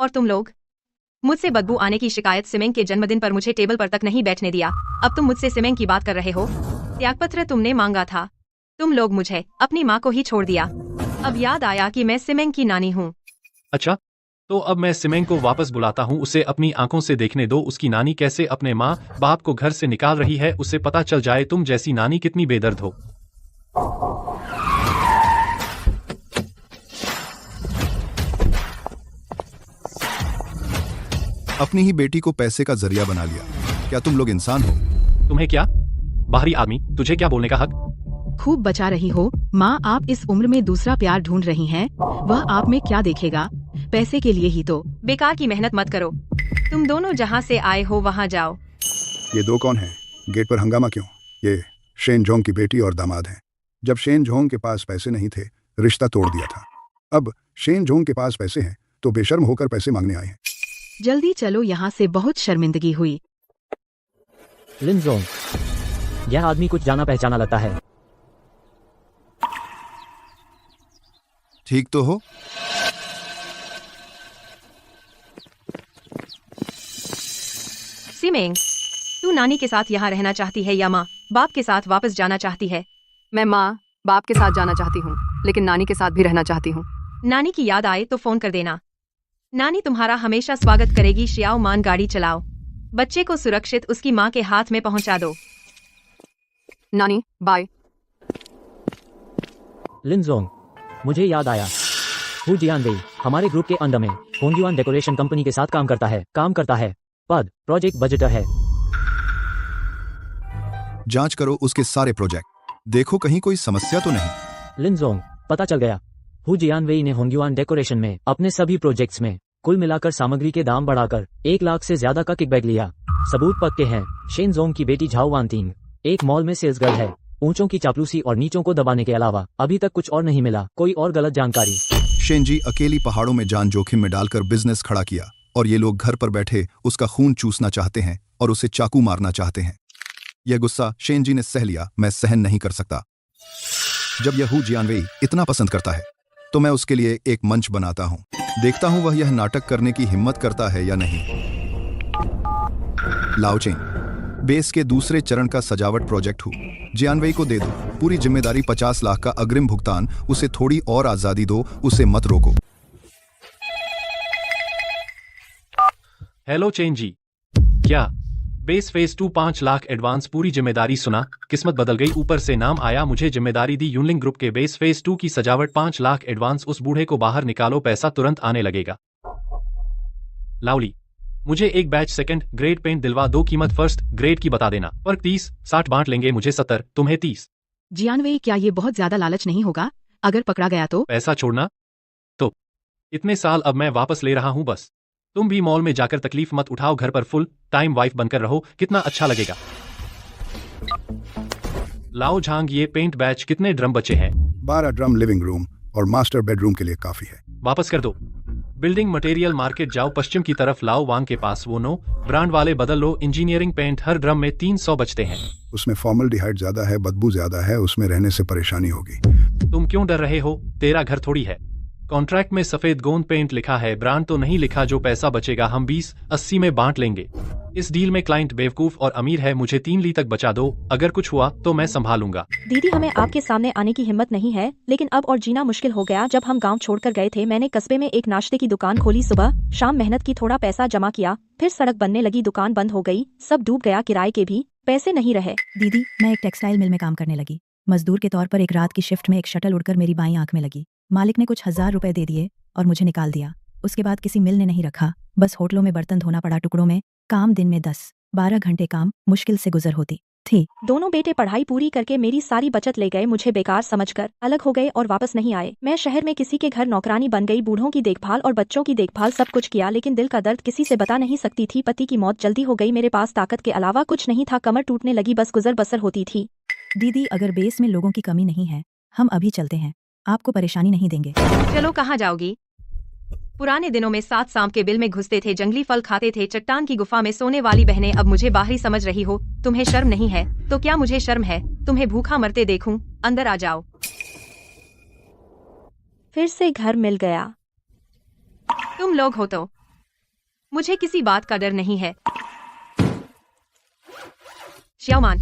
और तुम लोग मुझसे बदबू आने की शिकायत। सिमेंग के जन्मदिन पर मुझे टेबल पर तक नहीं बैठने दिया। अब तुम मुझसे सिमेंग की बात कर रहे हो। त्यागपत्र तुमने मांगा था। तुम लोग मुझे अपनी माँ को ही छोड़ दिया। अब याद आया कि मैं सिमेंग की नानी हूँ। अच्छा, तो अब मैं सिमेंग को वापस बुलाता हूँ। उसे अपनी आंखों से देखने दो उसकी नानी कैसे अपने माँ बाप को घर से निकाल रही है। उसे पता चल जाए तुम जैसी नानी कितनी बेदर्द हो। अपनी ही बेटी को पैसे का जरिया बना लिया। क्या तुम लोग इंसान हो? तुम्हें क्या? बाहरी आदमी, तुझे क्या बोलने का हक? खूब बचा रही हो माँ। आप इस उम्र में दूसरा प्यार ढूंढ रही हैं। वह आप में क्या देखेगा? पैसे के लिए ही तो। बेकार की मेहनत मत करो। तुम दोनों जहाँ से आए हो वहाँ जाओ। ये दो कौन हैं? गेट पर हंगामा क्यों? ये शेन जोंग की बेटी और दामाद हैं। जब शेन जोंग के पास पैसे नहीं थे, रिश्ता तोड़ दिया था। अब शेन जोंग के पास पैसे हैं तो बेशर्म होकर पैसे मांगने आए हैं। जल्दी चलो यहाँ से, बहुत शर्मिंदगी हुई। लिन जोंग, यह आदमी कुछ जाना पहचाना लगता है। ठीक तो हो? सिमेंग, तू नानी के साथ यहाँ रहना चाहती है या माँ बाप के साथ वापस जाना चाहती है? मैं माँ बाप के साथ जाना चाहती हूँ, लेकिन नानी के साथ भी रहना चाहती हूँ। नानी की याद आए तो फोन कर देना। नानी तुम्हारा हमेशा स्वागत करेगी। श्याओ मान, गाड़ी चलाओ। बच्चे को सुरक्षित उसकी माँ के हाथ में पहुँचा दो। नानी बाय। लिन जोंग, मुझे याद आया। हु जियानवेई हमारे ग्रुप के अंडर में होंगयुआन डेकोरेशन कंपनी के साथ काम करता है। पद प्रोजेक्ट बजटर है। जांच करो उसके सारे प्रोजेक्ट, देखो कहीं कोई समस्या तो नहीं। लिन जोंग, पता चल गया। हु जियानवेई ने होंगयुआन डेकोरेशन में अपने सभी प्रोजेक्ट्स में कुल मिलाकर सामग्री के दाम बढ़ाकर 1 लाख से ज्यादा का किकबैक लिया। सबूत पक्के हैं। शेन जोंग की बेटी झाओ वानतिंग एक मॉल में सेल्स गर्ल है। ऊंचों की चापलूसी और नीचों को दबाने के अलावा अभी तक कुछ और नहीं मिला। कोई और गलत जानकारी। शेनजी अकेली पहाड़ों में जान जोखिम में डालकर बिजनेस खड़ा किया और ये लोग घर पर बैठे उसका खून चूसना चाहते हैं और उसे चाकू मारना चाहते हैं। यह गुस्सा शेनजी ने सह लिया। मैं सहन नहीं कर सकता। जब यह हु जियानवेई इतना पसंद करता है तो मैं उसके लिए एक मंच बनाता हूँ। देखता हूँ वह यह नाटक करने की हिम्मत करता है या नहीं। लाओचिंग, बेस के दूसरे चरण का सजावट प्रोजेक्ट हूँ जियानवेई को दे दो पूरी जिम्मेदारी। 50 लाख का अग्रिम भुगतान। उसे थोड़ी और आजादी दो, उसे मत रोको। हेलो चेन जी, क्या बेस फेज 2 5 लाख एडवांस पूरी जिम्मेदारी? सुना, किस्मत बदल गई। ऊपर से नाम आया, मुझे जिम्मेदारी दी। यूनलिंग ग्रुप के बेस फेज 2 की सजावट 5 लाख एडवांस। उस बूढ़े को बाहर निकालो, पैसा तुरंत आने लगेगा। लाउली, मुझे एक बैच सेकंड ग्रेड पेंट दिलवा दो। कीमत फर्स्ट ग्रेड की बता देना। पर 30-60 बांट लेंगे। मुझे 70, तुम्हें 30। जियानवेई, क्या ये बहुत ज्यादा लालच नहीं होगा? अगर पकड़ा गया तो? पैसा छोड़ना तो इतने साल अब मैं वापस ले रहा हूं। बस तुम भी मॉल में जाकर तकलीफ मत उठाओ। घर पर फुल टाइम वाइफ बनकर रहो। कितना अच्छा लगेगा। लाओ झांग, ये पेंट बैच कितने ड्रम बचे हैं? 12 ड्रम लिविंग रूम और मास्टर बेडरूम के लिए काफी है। वापस कर दो। बिल्डिंग मटेरियल मार्केट जाओ, पश्चिम की तरफ। लाओ वांग के पास वो नो ब्रांड वाले बदल लो। इंजीनियरिंग पेंट हर ड्रम में 300 बचते हैं। उसमें फॉर्मल्डिहाइड ज्यादा है, बदबू ज्यादा है, उसमें रहने से परेशानी होगी। तुम क्यों डर रहे हो? तेरा घर थोड़ी है। कॉन्ट्रैक्ट में सफेद गोंद पेंट लिखा है, ब्रांड तो नहीं लिखा। जो पैसा बचेगा हम 20-80 में बांट लेंगे। इस डील में क्लाइंट बेवकूफ और अमीर है। मुझे 3 ली तक बचा दो। अगर कुछ हुआ तो मैं संभालूंगा। दीदी, हमें आपके सामने आने की हिम्मत नहीं है, लेकिन अब और जीना मुश्किल हो गया। जब हम गांव छोड़कर गए थे, मैंने कस्बे में एक नाश्ते की दुकान खोली। सुबह शाम मेहनत की, थोड़ा पैसा जमा किया, फिर सड़क बनने लगी, दुकान बंद हो गई, सब डूब गया। किराए के भी पैसे नहीं रहे। दीदी, मैं एक टेक्सटाइल मिल में काम करने लगी। मजदूर के तौर पर एक रात की शिफ्ट में एक शटल उड़कर मेरी बाईं आंख में लगी। मालिक ने कुछ 1000 रुपए दे दिए और मुझे निकाल दिया। उसके बाद किसी मिल ने नहीं रखा, बस होटलों में बर्तन धोना पड़ा। टुकड़ों में काम, दिन में 10-12 घंटे काम, मुश्किल से गुजर होती थी। दोनों बेटे पढ़ाई पूरी करके मेरी सारी बचत ले गए। मुझे बेकार समझकर अलग हो गए और वापस नहीं आए। मैं शहर में किसी के घर नौकरानी बन गई। बूढ़ों की देखभाल और बच्चों की देखभाल सब कुछ किया, लेकिन दिल का दर्द किसी से बता नहीं सकती थी। पति की मौत जल्दी हो गई। मेरे पास ताकत के अलावा कुछ नहीं था। कमर टूटने लगी, बस गुजर बसर होती थी। दीदी, अगर बेस में लोगों की कमी नहीं है, हम अभी चलते हैं, आपको परेशानी नहीं देंगे। चलो, कहाँ जाओगी? पुराने दिनों में 7 सांप के बिल में घुसते थे, जंगली फल खाते थे, चट्टान की गुफा में सोने वाली बहनें। अब मुझे बाहरी समझ रही हो। तुम्हें शर्म नहीं है? तो क्या मुझे शर्म है तुम्हें भूखा मरते देखूं? अंदर आ जाओ। फिर से घर मिल गया। तुम लोग हो तो मुझे किसी बात का डर नहीं है। श्याओमान,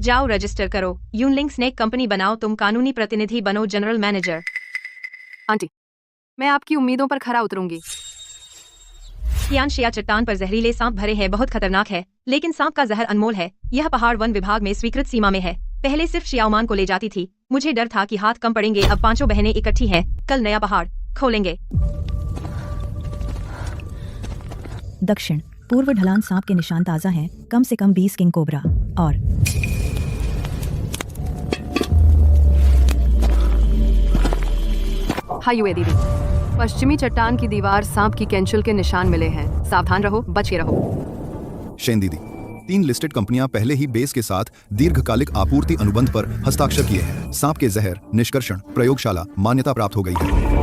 जाओ रजिस्टर करो, यूनलिंग स्नेक कंपनी बनाओ, तुम कानूनी प्रतिनिधि बनो, जनरल मैनेजर। आंटी, मैं आपकी उम्मीदों पर खरा उतरूंगी। शिया चट्टान पर जहरीले सांप भरे हैं, बहुत खतरनाक है, लेकिन सांप का जहर अनमोल है। यह पहाड़ वन विभाग में स्वीकृत सीमा में है। पहले सिर्फ शियाओमान को ले जाती थी, मुझे डर था कि हाथ कम पड़ेंगे। अब पांचों बहनें इकट्ठी हैं, कल नया पहाड़ खोलेंगे। दक्षिण पूर्व ढलान सांप के निशान ताज़ा हैं, कम से कम 20 किंग कोबरा और हाय युए दीदी, पश्चिमी चट्टान की दीवार सांप की कैंचुल के निशान मिले हैं। सावधान रहो, बचे रहो। शेन दीदी, 3 लिस्टेड कंपनियां पहले ही बेस के साथ दीर्घकालिक आपूर्ति अनुबंध पर हस्ताक्षर किए हैं। सांप के जहर निष्कर्षण प्रयोगशाला मान्यता प्राप्त हो गई है।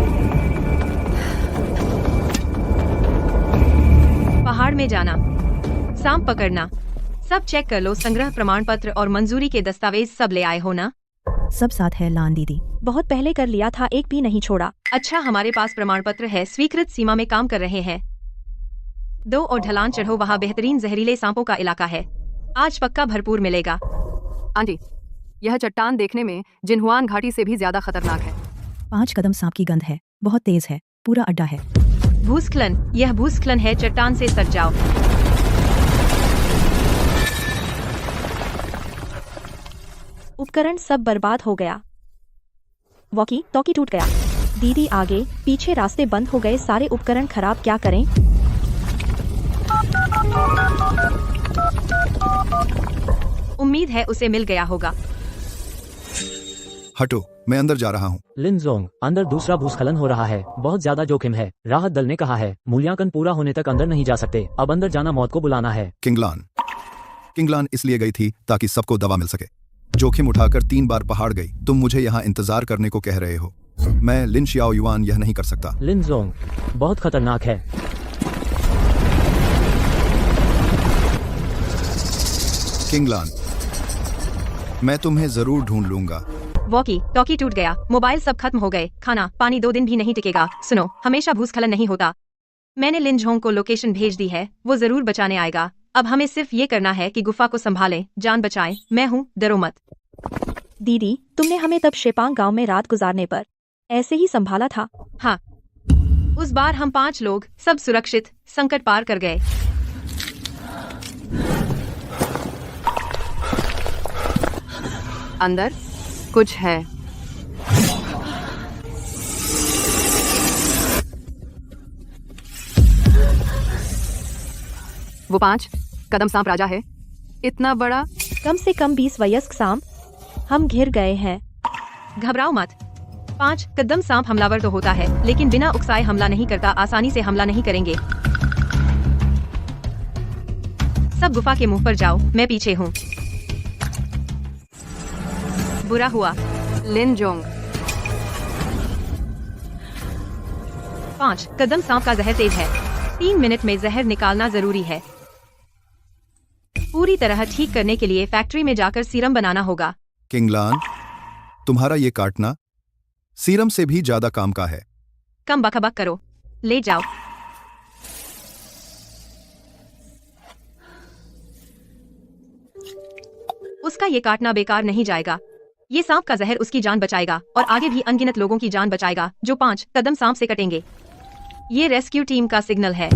पहाड़ में जाना, सांप पकड़ना, सब चेक कर लो। संग्रह प्रमाण पत्र और मंजूरी के दस्तावेज सब ले आए हो ना? सब साथ है लान दीदी। बहुत पहले कर लिया था, एक भी नहीं छोड़ा। अच्छा, हमारे पास प्रमाण पत्र है, स्वीकृत सीमा में काम कर रहे हैं। 2 और ढलान चढ़ो, वहाँ बेहतरीन जहरीले सांपों का इलाका है। आज पक्का भरपूर मिलेगा। आंटी, यह चट्टान देखने में जिनहुआन घाटी से भी ज्यादा खतरनाक है। 5 कदम सांप की गंध है, बहुत तेज है, पूरा अड्डा है। भूस्खलन, यह भूस्खलन है, चट्टान से सट जाओ। उपकरण सब बर्बाद हो गया। वॉकी टॉकी टूट गया। दीदी आगे पीछे रास्ते बंद हो गए, सारे उपकरण खराब, क्या करें? उम्मीद है उसे मिल गया होगा। हटो, मैं अंदर जा रहा हूँ। लिनजोंग, अंदर दूसरा भूस्खलन हो रहा है, बहुत ज्यादा जोखिम है। राहत दल ने कहा है मूल्यांकन पूरा होने तक अंदर नहीं जा सकते। अब अंदर जाना मौत को बुलाना है। किंगलान इसलिए गई थी ताकि सबको दवा मिल सके। जोखिम उठाकर 3 बार पहाड़ गई। तुम मुझे यहाँ इंतजार करने को कह रहे हो? मैं लिन शियाओ युआन यह नहीं कर सकता। लिनजोंग बहुत खतरनाक है। किंगलान, मैं तुम्हें जरूर ढूंढ लूंगा। वॉकी टॉकी टूट गया, मोबाइल सब खत्म हो गए, खाना पानी 2 दिन भी नहीं टिकेगा। सुनो, हमेशा भूस्खलन नहीं होता। मैंने लिनझोंग को लोकेशन भेज दी है, वो जरूर बचाने आएगा। अब हमें सिर्फ ये करना है कि गुफा को संभालें, जान बचाएं। मैं हूँ, डरो मत। दीदी, तुमने हमें तब शेपांग गांव में रात गुजारने पर ऐसे ही संभाला था। हाँ, उस बार हम 5 लोग सब सुरक्षित संकट पार कर गए। अंदर कुछ है। वो 5 कदम सांप राजा है, इतना बड़ा। कम से कम 20 वयस्क सांप। हम घिर गए हैं। घबराओ मत। 5 कदम सांप हमलावर तो होता है, लेकिन बिना उकसाए हमला नहीं करता। आसानी से हमला नहीं करेंगे। सब गुफा के मुंह पर जाओ, मैं पीछे हूँ। बुरा हुआ। लिनजोंग, 5 कदम सांप का जहर तेज है। 3 मिनट में जहर निकालना जरूरी है। पूरी तरह ठीक करने के लिए फैक्ट्री में जाकर सीरम बनाना होगा। किंगलान, तुम्हारा ये काटना सीरम से भी ज्यादा काम का है। कम बकबक करो, ले जाओ। उसका ये काटना बेकार नहीं जाएगा। ये सांप का जहर उसकी जान बचाएगा और आगे भी अनगिनत लोगों की जान बचाएगा जो 5 कदम सांप से कटेंगे। ये रेस्क्यू टीम का सिग्नल है।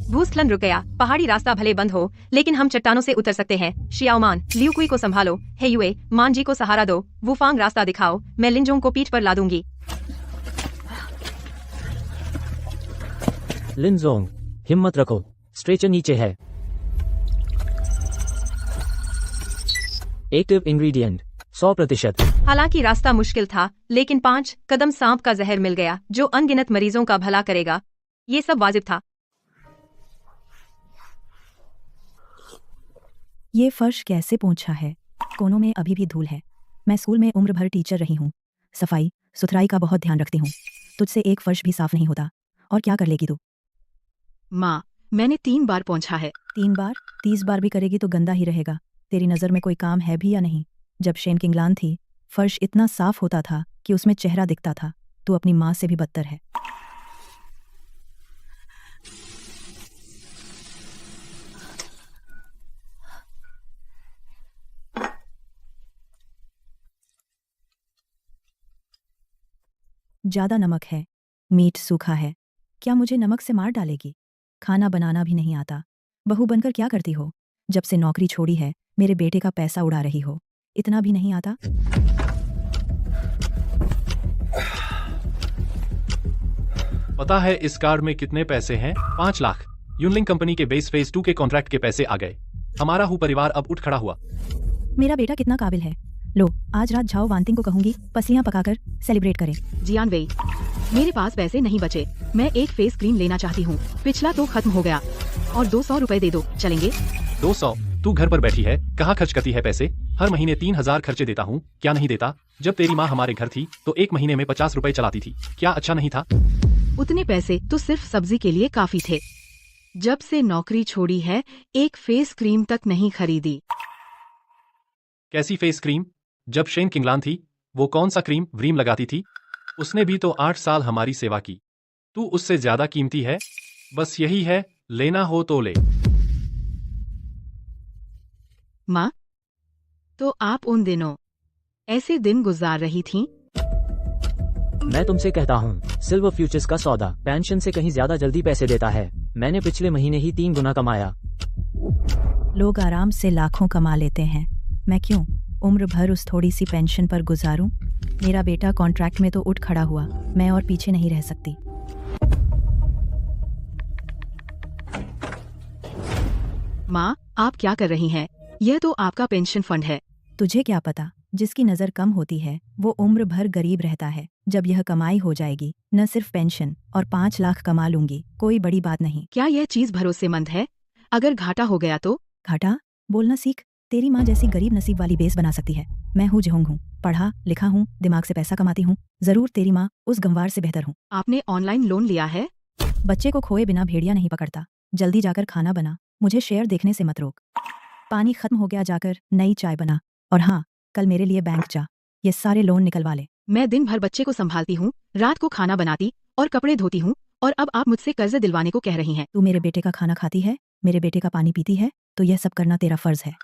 भूस्खलन रुक गया। पहाड़ी रास्ता भले बंद हो, लेकिन हम चट्टानों से उतर सकते हैं। शियाओमान, लियुकुई को संभालो। हे युए, मान जी को सहारा दो। वुफांग रास्ता दिखाओ, मैं लिनजोंग को पीठ पर ला दूंगी। लिनजोंग, हिम्मत रखो, स्ट्रेचर नीचे है। Active ingredient 100%। हालांकि रास्ता मुश्किल था, लेकिन 5 कदम सांप का जहर मिल गया जो अनगिनत मरीजों का भला करेगा। ये सब वाजिब था। ये फर्श कैसे पोंछा है? कोनों में अभी भी धूल है। मैं स्कूल में उम्र भर टीचर रही हूँ, सफाई सुथराई का बहुत ध्यान रखती हूँ। तुझसे एक फर्श भी साफ नहीं होता। और क्या कर लेगी तू? माँ, मैंने 3 बार पोंछा है। 3 बार? 30 बार भी करेगी तो गंदा ही रहेगा। तेरी नज़र में कोई काम है भी या नहीं? जब शेन किंगलान थी, फर्श इतना साफ होता था कि उसमें चेहरा दिखता था। तू अपनी माँ से भी बदतर है। ज्यादा नमक है, मीट सूखा है। क्या मुझे नमक से मार डालेगी? खाना बनाना भी नहीं आता। बहू बनकर क्या करती हो? जब से नौकरी छोड़ी है मेरे बेटे का पैसा उड़ा रही हो। इतना भी नहीं आता? पता है इस कार्ड में कितने पैसे हैं? 5 लाख। यूनलिंग कंपनी के बेस फेज 2 के कॉन्ट्रैक्ट के पैसे आ गए। हमारा हु परिवार अब उठ खड़ा हुआ। मेरा बेटा कितना काबिल है। लो, आज रात झाओ वांतिंग को कहूंगी पसलियां पकाकर सेलिब्रेट करें। जियान वेई, मेरे पास पैसे नहीं बचे। मैं एक फेस क्रीम लेना चाहती हूँ। पिछला तो खत्म हो गया और 200 रुपए दे दो, चलेंगे? 200? तू घर पर बैठी है, कहाँ खर्च करती है पैसे? हर महीने 3000 खर्चे देता हूँ, क्या नहीं देता? जब तेरी माँ हमारे घर थी तो एक महीने में 50 रुपए चलाती थी, क्या अच्छा नहीं था? उतने पैसे तो सिर्फ सब्जी के लिए काफी थे। जब से नौकरी छोड़ी है एक फेस क्रीम तक नहीं खरीदी। कैसी फेस क्रीम? जब शेन किंगलान थी वो कौन सा क्रीम व्रीम लगाती थी? उसने भी तो 8 साल हमारी सेवा की। तू उससे ज्यादा कीमती है। बस यही है, लेना हो तो ले। माँ, तो आप उन दिनों ऐसे दिन गुजार रही थीं? मैं तुमसे कहता हूँ सिल्वर फ्यूचर्स का सौदा पेंशन से कहीं ज्यादा जल्दी पैसे देता है। मैंने पिछले महीने ही 3 गुना कमाया। लोग आराम से लाखों कमा लेते हैं, मैं क्यों उम्र भर उस थोड़ी सी पेंशन पर गुजारूं? मेरा बेटा कॉन्ट्रैक्ट में तो उठ खड़ा हुआ, मैं और पीछे नहीं रह सकती। माँ, आप क्या कर रही हैं? यह तो आपका पेंशन फंड है। तुझे क्या पता, जिसकी नज़र कम होती है वो उम्र भर गरीब रहता है। जब यह कमाई हो जाएगी न सिर्फ पेंशन और 5 लाख कमा लूंगी, कोई बड़ी बात नहीं। क्या यह चीज भरोसेमंद है? अगर घाटा हो गया तो? घाटा? बोलना सीख। तेरी माँ जैसी गरीब नसीब वाली बेस बना सकती है। मैं हूँ जोंग हूँ, पढ़ा लिखा हूँ, दिमाग से पैसा कमाती हूँ। जरूर तेरी माँ उस गंवार से बेहतर हूँ। आपने ऑनलाइन लोन लिया है? बच्चे को खोए बिना भेड़िया नहीं पकड़ता। जल्दी जाकर खाना बना, मुझे शेयर देखने से मत रोक। पानी खत्म हो गया, जाकर नई चाय बना। और हाँ, कल मेरे लिए बैंक जा, ये सारे लोन निकलवा ले। मैं दिन भर बच्चे को संभालती हूँ, रात को खाना बनाती और कपड़े धोती हूँ, और अब आप मुझसे कर्ज दिलवाने को कह रही हैं। तू मेरे बेटे का खाना खाती है, मेरे बेटे का पानी पीती है, तो यह सब करना तेरा फर्ज है।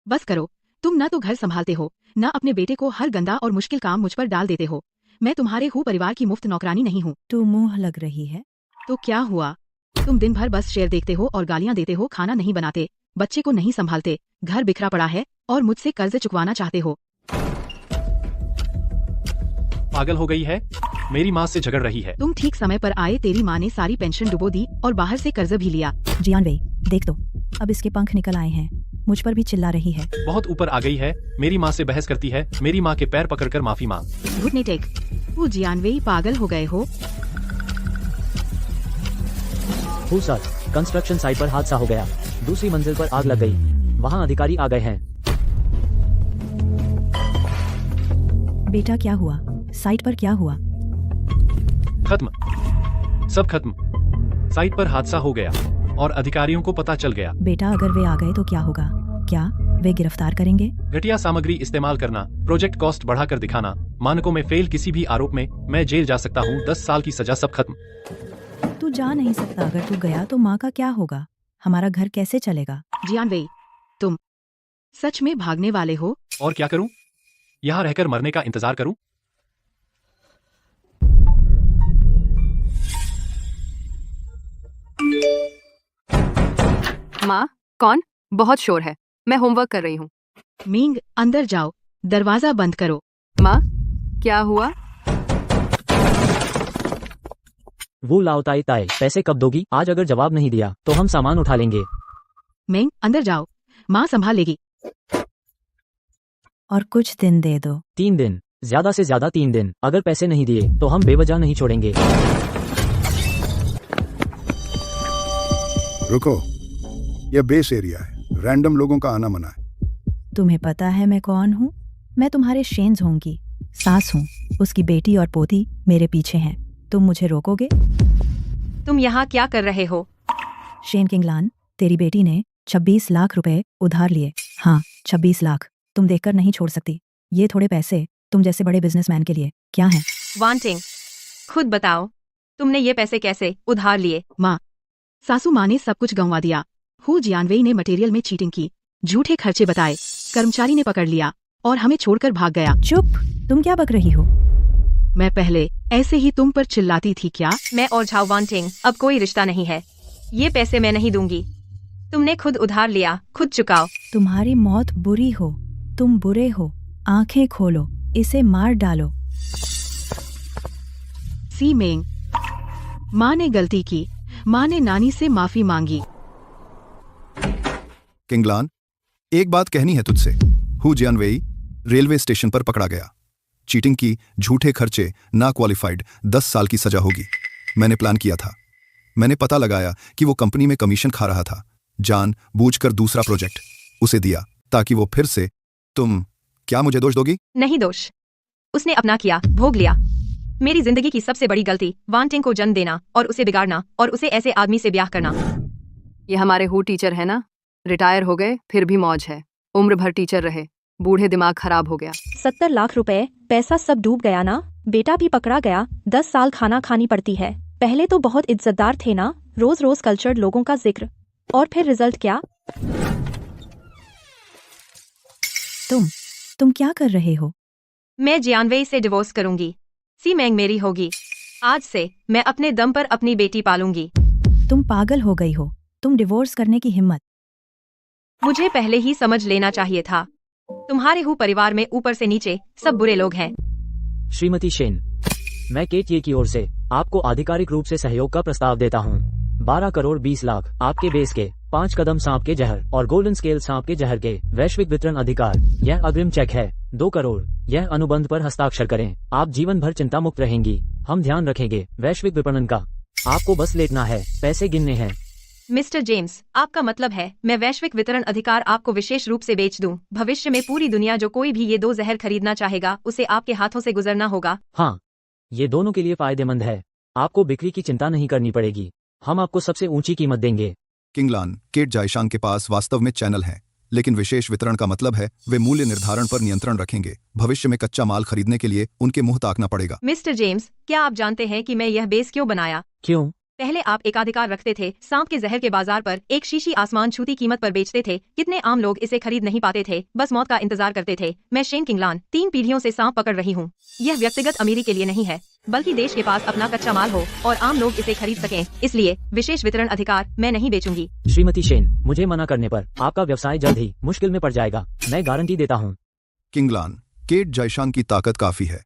बस करो, तुम ना तो घर संभालते हो, ना अपने बेटे को हर गंदा और मुश्किल काम मुझ पर डाल देते हो। मैं तुम्हारे हु परिवार की मुफ्त नौकरानी नहीं हूँ। तू मुंह लग रही है। तो क्या हुआ? तुम दिन भर बस शेयर देखते हो और गालियां देते हो, खाना नहीं बनाते, बच्चे को नहीं संभालते, घर बिखरा पड़ा है और मुझसे कर्ज चुकवाना चाहते हो। पागल हो गई है? मेरी माँ से झगड़ रही है। तुम ठीक समय पर आए, तेरी माँ ने सारी पेंशन डुबो दी और बाहर से कर्ज भी लिया। जियान वेई, देख तो, अब इसके पंख निकल आए हैं, मुझ पर भी चिल्ला रही है। बहुत ऊपर आ गई है, मेरी माँ से बहस करती है। मेरी माँ के पैर पकड़कर माफी मांग। घुटने टेक। वो जियान वेई, पागल हो गए हो? सर, कंस्ट्रक्शन साइट पर हादसा हो गया। दूसरी मंजिल पर आग लग गई। वहाँ अधिकारी आ गए हैं। बेटा क्या हुआ? साइट पर क्या हुआ? खत्म, सब खत्म। साइट पर हादसा हो गया और अधिकारियों को पता चल गया। बेटा अगर वे आ गए तो क्या होगा? क्या वे गिरफ्तार करेंगे? घटिया सामग्री इस्तेमाल करना, प्रोजेक्ट कॉस्ट बढ़ाकर दिखाना, मानकों में फेल, किसी भी आरोप में मैं जेल जा सकता हूँ। 10 साल की सजा, सब खत्म। तू जा नहीं सकता। अगर तू गया तो माँ का क्या होगा? हमारा घर कैसे चलेगा? जियान वेई, तुम सच में भागने वाले हो? और क्या करूं? यहाँ रहकर मरने का इंतजार करूं? माँ, कौन? बहुत शोर है, मैं होमवर्क कर रही हूँ। मींग, अंदर जाओ, दरवाजा बंद करो। माँ, क्या हुआ? वो लाओताई ताई, पैसे कब दोगी? आज अगर जवाब नहीं दिया तो हम सामान उठा लेंगे। मेंग, अंदर जाओ, माँ संभाल लेगी। और कुछ दिन दे दो। 3 दिन, ज्यादा से ज्यादा 3 दिन। अगर पैसे नहीं दिए तो हम बेवजह नहीं छोड़ेंगे। रुको, यह बेस एरिया है, रैंडम लोगों का आना मना है। तुम्हें पता है मैं कौन हूँ? मैं तुम्हारे शेन्स होंगी सास हूँ। उसकी बेटी और पोती मेरे पीछे हैं। तुम मुझे रोकोगे? तुम यहाँ क्या कर रहे हो? शेन किंगलान, तेरी बेटी ने 26 लाख रुपए उधार लिए। हाँ, 26 लाख। तुम देखकर नहीं छोड़ सकती। ये थोड़े पैसे तुम जैसे बड़े बिजनेसमैन के लिए क्या हैं? वांटिंग, खुद बताओ, तुमने ये पैसे कैसे उधार लिए? माँ, सासू माँ ने सब कुछ गंवा दिया। हु जियानवेई ने मटेरियल में चीटिंग की, झूठे खर्चे बताए, कर्मचारी ने पकड़ लिया और हमें छोड़कर भाग गया। चुप, तुम क्या बक रही हो? मैं पहले ऐसे ही तुम पर चिल्लाती थी क्या? मैं और झाओ वांटिंग अब कोई रिश्ता नहीं है। ये पैसे मैं नहीं दूंगी। तुमने खुद उधार लिया, खुद चुकाओ। तुम्हारी मौत बुरी हो, तुम बुरे हो, आंखें खोलो, इसे मार डालो। सी मेंग, माँ ने गलती की। माँ ने नानी से माफी मांगी। किंगलान, एक बात कहनी है तुझसे। हु जियानवेई रेलवे स्टेशन पर पकड़ा गया। चीटिंग की, झूठे खर्चे, ना क्वालिफाइड, 10 साल की सजा होगी। मैंने प्लान किया था। मैंने पता लगाया कि वो कंपनी में कमीशन खा रहा था। जान बूझकर दूसरा प्रोजेक्ट उसे दिया ताकि वो फिर से। तुम क्या मुझे दोष दोगी? नहीं दोष, उसने अपना किया, भोग लिया। मेरी जिंदगी की सबसे बड़ी गलती वांटिंग को जन्म देना और उसे बिगाड़ना और उसे ऐसे आदमी से ब्याह करना। ये हमारे हु टीचर है ना, रिटायर हो गए फिर भी मौज है। उम्र भर टीचर रहे, बूढ़े दिमाग खराब हो गया। 70 लाख रुपए, पैसा सब डूब गया ना। बेटा भी पकड़ा गया, 10 साल खाना खानी पड़ती है। पहले तो बहुत इज्जतदार थे ना, रोज रोज कल्चर्ड लोगों का जिक्र, और फिर रिजल्ट क्या? तुम क्या कर रहे हो? मैं जियानवेई से डिवोर्स करूंगी। सी मेंग मेरी होगी। आज से मैं अपने दम पर अपनी बेटी पालूंगी। तुम पागल हो गई हो। तुम डिवोर्स करने की हिम्मत? मुझे पहले ही समझ लेना चाहिए था। तुम्हारे हु परिवार में ऊपर से नीचे सब बुरे लोग हैं। श्रीमती शेन, मैं केट ये की ओर से आपको आधिकारिक रूप से सहयोग का प्रस्ताव देता हूँ। 12 करोड़ 20 लाख आपके बेस के, 5 कदम सांप के जहर और गोल्डन स्केल सांप के जहर के वैश्विक वितरण अधिकार। यह अग्रिम चेक है, 2 करोड़। यह अनुबंध पर हस्ताक्षर करें। आप जीवन भर चिंता मुक्त रहेंगी। हम ध्यान रखेंगे वैश्विक विपणन का। आपको बस लेटना है, पैसे गिनने हैं। मिस्टर जेम्स, आपका मतलब है मैं वैश्विक वितरण अधिकार आपको विशेष रूप से बेच दूं? भविष्य में पूरी दुनिया जो कोई भी ये 2 जहर खरीदना चाहेगा उसे आपके हाथों से गुजरना होगा। हाँ, ये दोनों के लिए फायदेमंद है। आपको बिक्री की चिंता नहीं करनी पड़ेगी। हम आपको सबसे ऊंची कीमत देंगे। किंगलान, केट जायशांग के पास वास्तव में चैनल है, लेकिन विशेष वितरण का मतलब है वे मूल्य निर्धारण पर नियंत्रण रखेंगे। भविष्य में कच्चा माल खरीदने के लिए उनके मुंह ताकना पड़ेगा। मिस्टर जेम्स, क्या आप जानते हैं कि मैं यह बेस क्यों बनाया? क्यों? पहले आप एकाधिकार रखते थे, सांप के जहर के बाजार पर एक शीशी आसमान छूती कीमत पर बेचते थे। कितने आम लोग इसे खरीद नहीं पाते थे, बस मौत का इंतजार करते थे। मैं शेन किंगलान 3 पीढ़ियों से सांप पकड़ रही हूँ। यह व्यक्तिगत अमीरी के लिए नहीं है, बल्कि देश के पास अपना कच्चा माल हो और आम लोग इसे खरीद सकें। इसलिए विशेष वितरण अधिकार मैं नहीं बेचूंगी। श्रीमती शेन, मुझे मना करने पर आपका व्यवसाय जल्द ही मुश्किल में पड़ जाएगा। मैं गारंटी देता हूँ। किंगलान, केट जायशांग की ताकत काफी है।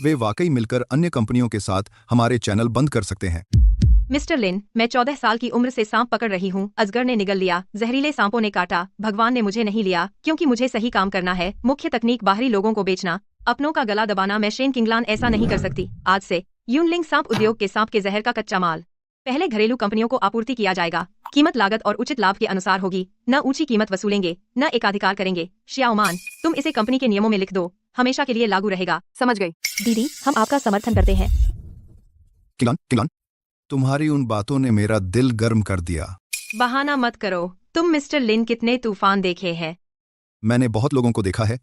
वे वाकई मिलकर अन्य कंपनियों के साथ हमारे चैनल बंद कर सकते हैं। मिस्टर लिन, मैं 14 साल की उम्र से सांप पकड़ रही हूँ। अजगर ने निगल लिया, जहरीले सांपों ने काटा, भगवान ने मुझे नहीं लिया, क्योंकि मुझे सही काम करना है। मुख्य तकनीक बाहरी लोगों को बेचना, अपनों का गला दबाना। मैं शेन किंगलान ऐसा नहीं कर सकती। आज से यूनलिंग सांप उद्योग के सांप के जहर का कच्चा माल पहले घरेलू कंपनियों को आपूर्ति किया जाएगा। कीमत लागत और उचित लाभ के अनुसार होगी। न ऊंची कीमत वसूलेंगे, न एकाधिकार करेंगे। श्याओमान, तुम इसे कंपनी के नियमों में लिख दो, हमेशा के लिए लागू रहेगा। समझ गई। दीदी, हम आपका समर्थन करते हैं। किंगलान, तुम्हारी उन बातों ने मेरा दिल गर्म कर दिया। बहाना मत करो। तुम मिस्टर लिन कितने तूफान देखे हैं। मैंने बहुत लोगों को देखा है,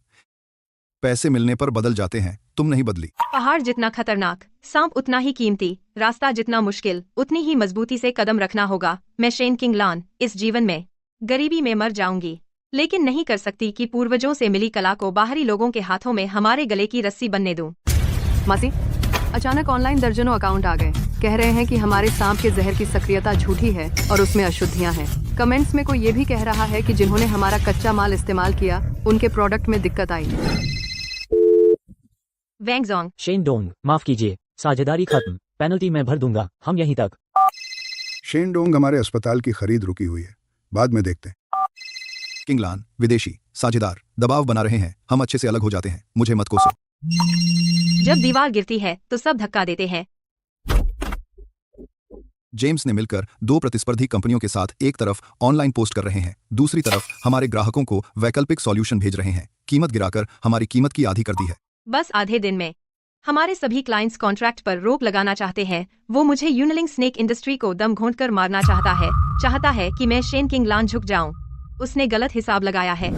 पैसे मिलने पर बदल जाते हैं। तुम नहीं बदली। पहाड़ जितना खतरनाक, सांप उतना ही कीमती, रास्ता जितना मुश्किल, उतनी ही मजबूती से कदम रखना होगा। मैं शेन किंगलान इस जीवन में गरीबी में मर जाऊंगी, लेकिन नहीं कर सकती कि पूर्वजों से मिली कला को बाहरी लोगों के हाथों में हमारे गले की रस्सी बनने दूं। मासी, अचानक ऑनलाइन दर्जनों अकाउंट आ गए, कह रहे हैं कि हमारे सांप के जहर की सक्रियता झूठी है और उसमें अशुद्धियां हैं। कमेंट्स में कोई ये भी कह रहा है कि जिन्होंने हमारा कच्चा माल इस्तेमाल किया उनके प्रोडक्ट में दिक्कत आई। वैंगजोंग, शेन डोंग, माफ कीजिए, साझेदारी खत्म। पेनल्टी मैं भर दूंगा। हम यहीं तक। शेन डोंग, हमारे अस्पताल की खरीद रुकी हुई है, बाद में देखते हैं। किंगलान, विदेशी साझेदार दबाव बना रहे हैं। हम अच्छे से अलग हो जाते हैं। मुझे मत कोसो। जब दीवार गिरती है तो सब धक्का देते हैं। जेम्स ने मिलकर 2 प्रतिस्पर्धी कंपनियों के साथ एक तरफ ऑनलाइन पोस्ट कर रहे हैं, दूसरी तरफ हमारे ग्राहकों को वैकल्पिक सॉल्यूशन भेज रहे हैं। कीमत गिराकर हमारी कीमत की आधी कर दी है। बस आधे दिन में हमारे सभी क्लाइंट्स कॉन्ट्रैक्ट पर रोक लगाना चाहते हैं। वो मुझे यूनलिंग स्नेक इंडस्ट्री को दम घोंटकर मारना चाहता है कि मैं शेन किंगलान झुक जाऊं। उसने गलत हिसाब लगाया है।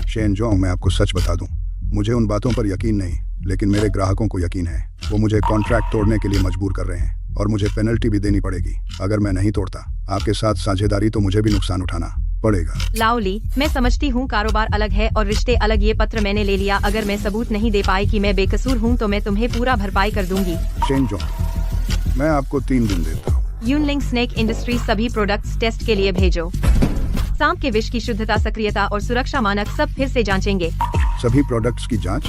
शेन जोंग, मैं आपको सच बता दूं, मुझे उन बातों पर यकीन नहीं, लेकिन मेरे ग्राहकों को यकीन है। वो मुझे कॉन्ट्रैक्ट तोड़ने के लिए मजबूर कर रहे हैं और मुझे पेनल्टी भी देनी पड़ेगी अगर मैं नहीं तोड़ता। आपके साथ साझेदारी तो मुझे भी नुकसान उठाना। पड़ेगा। लाओली, मैं समझती हूँ कारोबार अलग है और रिश्ते अलग। ये पत्र मैंने ले लिया। अगर मैं सबूत नहीं दे पाई कि मैं बेकसूर हूँ तो मैं तुम्हें पूरा भरपाई कर दूंगी। शेन जॉन्ग, मैं आपको 3 दिन देता हूँ। यूनलिंग स्नेक इंडस्ट्रीज सभी प्रोडक्ट्स टेस्ट के लिए भेजो। सांप के विष की शुद्धता, सक्रियता और सुरक्षा मानक सब फिर से जांचेंगे। सभी प्रोडक्ट्स की जांच,